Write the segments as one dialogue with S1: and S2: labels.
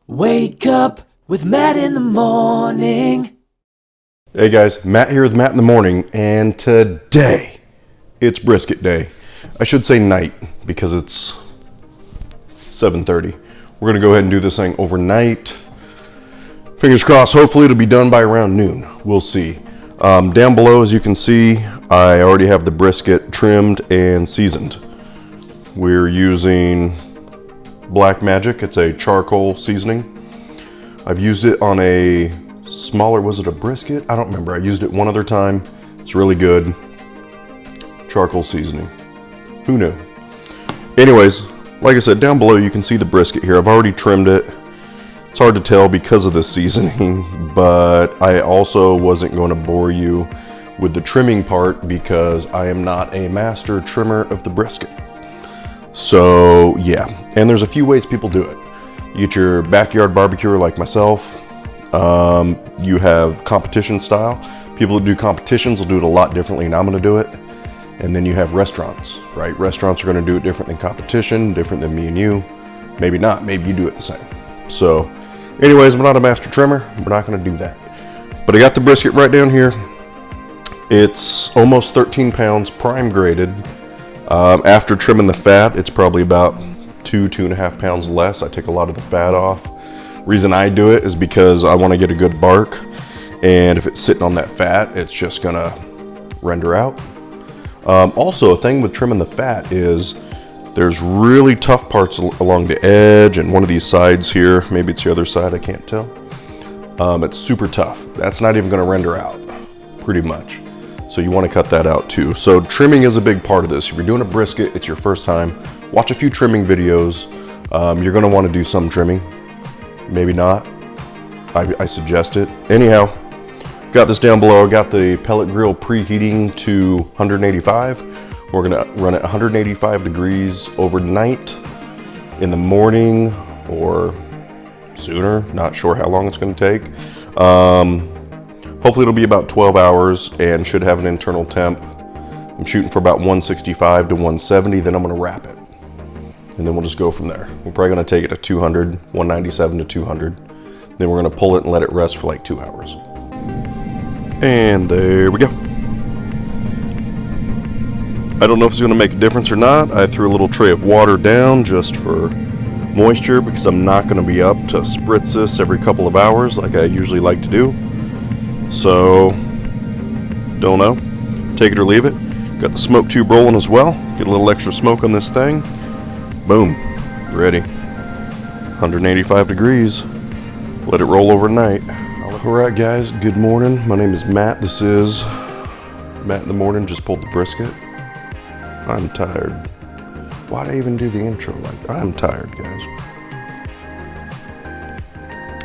S1: Wake up with Matt in the morning.
S2: Hey guys, Matt here with Matt in the morning, and today it's brisket day. I should say night because it's 7:30. We're gonna go ahead and do this thing overnight. Fingers crossed, hopefully it'll be done by around noon. We'll see. Down below, as you can see, I already have the brisket trimmed and seasoned. We're using Black Magic. It's a charcoal seasoning. I've used it on a smaller, was it a brisket? I don't remember. I used it one other time. It's really good. Charcoal seasoning. Who knew? Anyways, like I said, down below you can see the brisket here. I've already trimmed it. It's hard to tell because of the seasoning, but I also wasn't going to bore you with the trimming part because I am not a master trimmer of the brisket. So yeah, and there's a few ways people do it. You get your backyard barbecuer like myself. You have competition style. People that do competitions will do it a lot differently than I'm going to do it. And then you have restaurants, right? Restaurants are going to do it different than competition, different than me and you. Maybe not. Maybe you do it the same. So anyways, I'm not a master trimmer. We're not going to do that. But I got the brisket right down here. It's almost 13 pounds, prime graded. After trimming the fat, it's probably about 2.5 pounds less. I take a lot of the fat off. Reason I do it is because I want to get a good bark, and if it's sitting on that fat, it's just gonna render out. Also, a thing with trimming the fat is there's really tough parts along the edge and one of these sides here. Maybe it's the other side, I can't tell. It's super tough. That's not even gonna render out, pretty much. So you want to cut that out too. So trimming is a big part of this. If you're doing a brisket, it's your first time, watch a few trimming videos. You're going to want to do some trimming. Maybe not. I suggest it. Anyhow, got this down below. I got the pellet grill preheating to 185. We're going to run at 185 degrees overnight, in the morning or sooner. Not sure how long it's going to take. Hopefully it'll be about 12 hours and should have an internal temp. I'm shooting for about 165 to 170, then I'm gonna wrap it. And then we'll just go from there. We're probably gonna take it to 200, 197 to 200. Then we're gonna pull it and let it rest for like 2 hours. And there we go. I don't know if it's gonna make a difference or not. I threw a little tray of water down just for moisture because I'm not gonna be up to spritz this every couple of hours like I usually like to do. So, don't know. Take it or leave it. Got the smoke tube rolling as well. Get a little extra smoke on this thing. Boom. Ready. 185 degrees. Let it roll overnight. Alright guys, good morning. My name is Matt. This is Matt in the morning. Just pulled the brisket. I'm tired. Why'd I even do the intro like that? I'm tired, guys.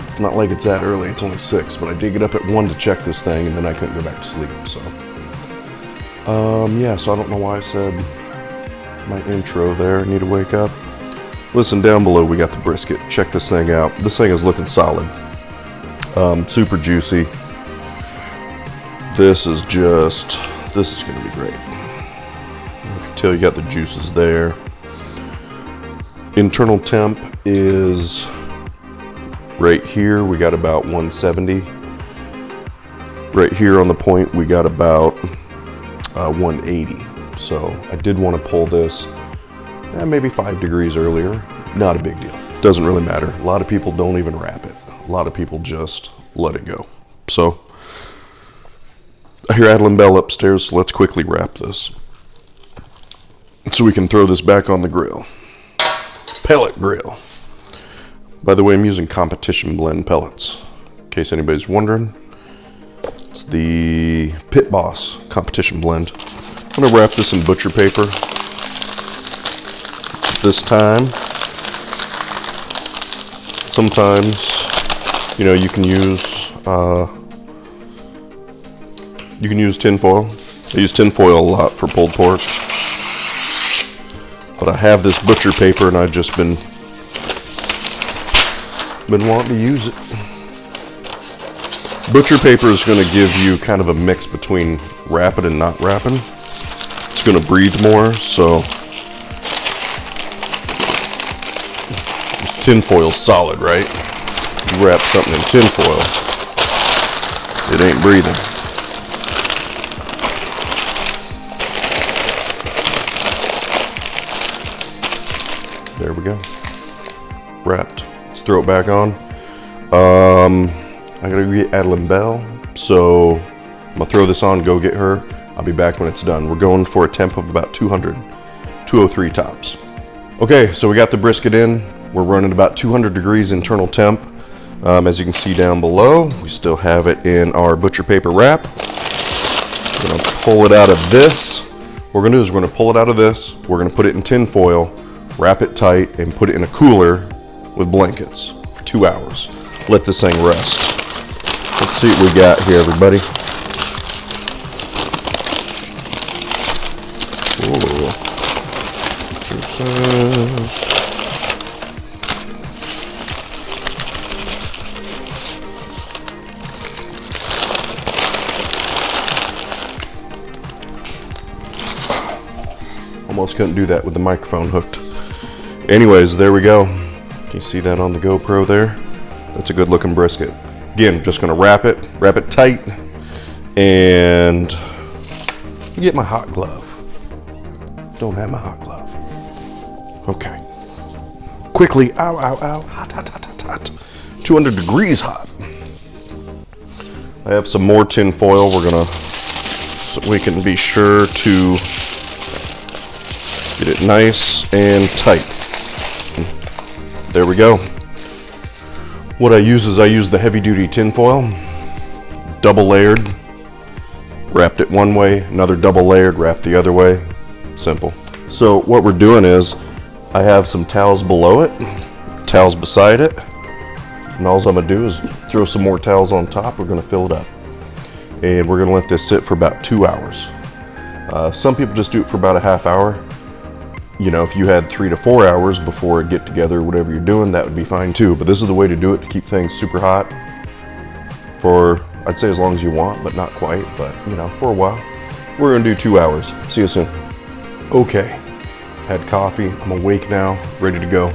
S2: It's not like it's that early, it's only 6, but I did get up at 1 to check this thing and then I couldn't go back to sleep, so. Yeah, so I don't know why I said my intro there. I need to wake up. Listen, down below we got the brisket. Check this thing out. This thing is looking solid. Super juicy. This is gonna be great. You can tell you got the juices there. Internal temp is right here. We got about 170. Right here on the point we got about 180. So I did want to pull this maybe 5 degrees earlier. Not a big deal. Doesn't really matter. A lot of people don't even wrap it. A lot of people just let it go. So I hear Adeline Bell upstairs, so let's quickly wrap this so we can throw this back on the grill. Pellet grill. By the way, I'm using competition blend pellets, in case anybody's wondering. It's the Pit Boss competition blend. I'm gonna wrap this in butcher paper this time. Sometimes, you know, you can use tin foil. I use tin foil a lot for pulled pork. But I have this butcher paper and I've just been wanting to use it. Butcher paper is going to give you kind of a mix between wrapping and not wrapping. It's going to breathe more, so this tin foil's solid, right? you wrap something in tin foil, it ain't breathing. There we go. Wrapped. Let's throw it back on. I gotta get Adeline Bell, so I'm gonna throw this on, go get her. I'll be back when it's done. We're going for a temp of about 200, 203 tops. Okay, so we got the brisket in. We're running about 200 degrees internal temp. As you can see down below, we still have it in our butcher paper wrap. We're gonna pull it out of this. What we're gonna do is we're gonna pull it out of this. We're gonna put it in tin foil, wrap it tight, and put it in a cooler with blankets for 2 hours. Let this thing rest. Let's see what we got here, everybody. Almost couldn't do that with the microphone hooked. Anyways, there we go. Can you see that on the GoPro there? That's a good looking brisket. Again, just gonna wrap it tight, and get my hot glove. Don't have my hot glove. Okay. Quickly, ow, ow, ow, hot, hot, hot, hot, hot. 200 degrees hot. I have some more tin foil. We're gonna, so we can be sure to get it nice and tight. There we go. What I use is I use the heavy duty tin foil, double layered, wrapped it one way, another double layered, wrapped the other way. Simple. So what we're doing is I have some towels below it, towels beside it, and all I'm gonna do is throw some more towels on top. We're gonna fill it up, and we're gonna let this sit for about 2 hours. Some people just do it for about a half hour. You know, if you had 3 to 4 hours before a get together, whatever you're doing, that would be fine too. But this is the way to do it to keep things super hot for, I'd say, as long as you want, but not quite, but you know, for a while. We're gonna do 2 hours. See you soon. Okay, had coffee. I'm awake now, ready to go.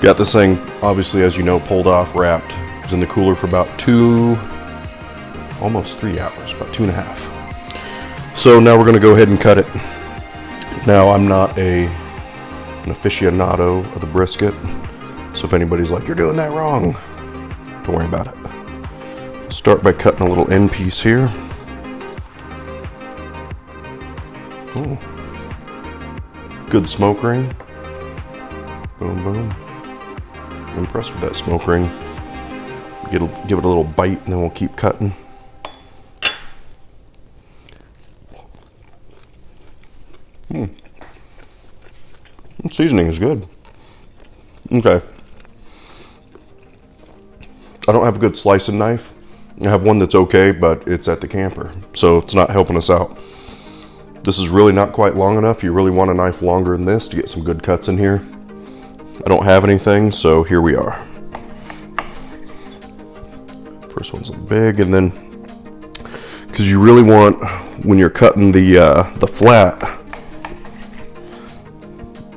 S2: Got this thing, obviously, as you know, pulled off, wrapped. It was in the cooler for about almost 3 hours, about 2.5. So now we're gonna go ahead and cut it. Now, I'm not an aficionado of the brisket, so if anybody's like, you're doing that wrong, don't worry about it. Start by cutting a little end piece here. Ooh. Good smoke ring. Boom, boom. I'm impressed with that smoke ring. Give it a little bite, and then we'll keep cutting. Seasoning is good. Okay. I don't have a good slicing knife. I have one that's okay, but it's at the camper, so it's not helping us out. This is really not quite long enough. You really want a knife longer than this to get some good cuts in here. I don't have anything, so here we are. First one's big, and then, because you really want, when you're cutting the flat,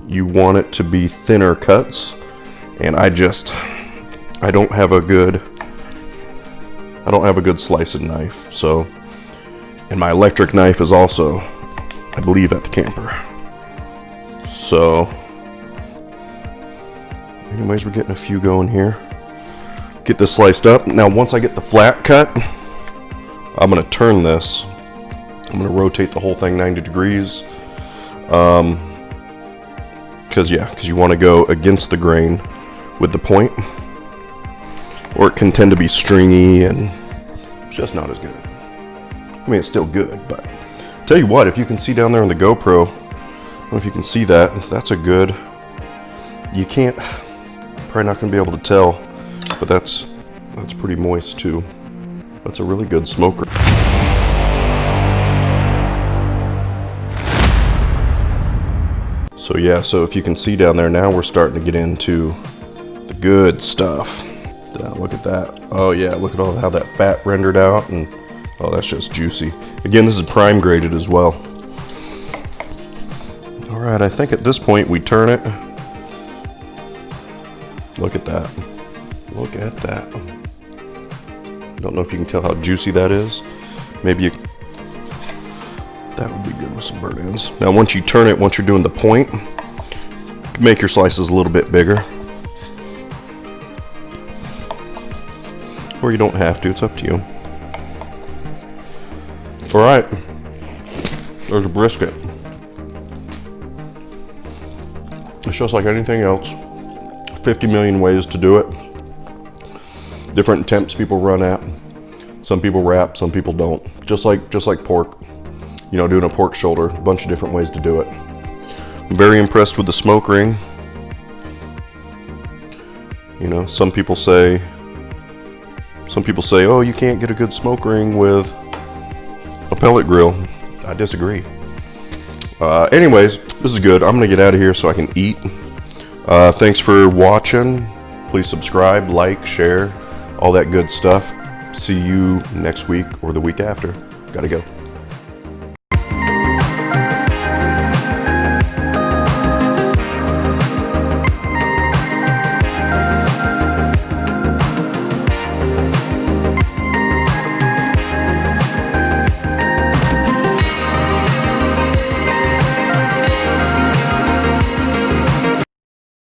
S2: you want it to be thinner cuts, and I don't have a good slicing knife. So, and my electric knife is also, I believe, at the camper. So, anyways, we're getting a few going here. Get this sliced up. Now, once I get the flat cut, I'm gonna turn this. I'm gonna rotate the whole thing 90 degrees. Because you want to go against the grain with the point, or it can tend to be stringy and it's just not as good. I mean, it's still good, but tell you what, if you can see down there on the GoPro, I don't know if you can see that, that's a good, you can't, probably not going to be able to tell, but that's pretty moist too. That's a really good smoker. So yeah, so if you can see down there now, we're starting to get into the good stuff. Look at that. Oh yeah, look at how that fat rendered out, and oh, that's just juicy. Again, this is prime graded as well. All right, I think at this point we turn it. Look at that. Look at that. Don't know if you can tell how juicy that is. Maybe that would be good with some burnt ends. Now once you turn it, once you're doing the point, make your slices a little bit bigger. Or you don't have to, it's up to you. Alright, there's a brisket. It's just like anything else. 50 million ways to do it. Different temps people run at. Some people wrap, some people don't. Just like pork. You know, doing a pork shoulder, a bunch of different ways to do it. I'm very impressed with the smoke ring. You know, some people say, oh, you can't get a good smoke ring with a pellet grill. I disagree. Anyways, this is good. I'm gonna get out of here so I can eat. Thanks for watching. Please subscribe, like, share, all that good stuff. See you next week or the week after. Gotta go.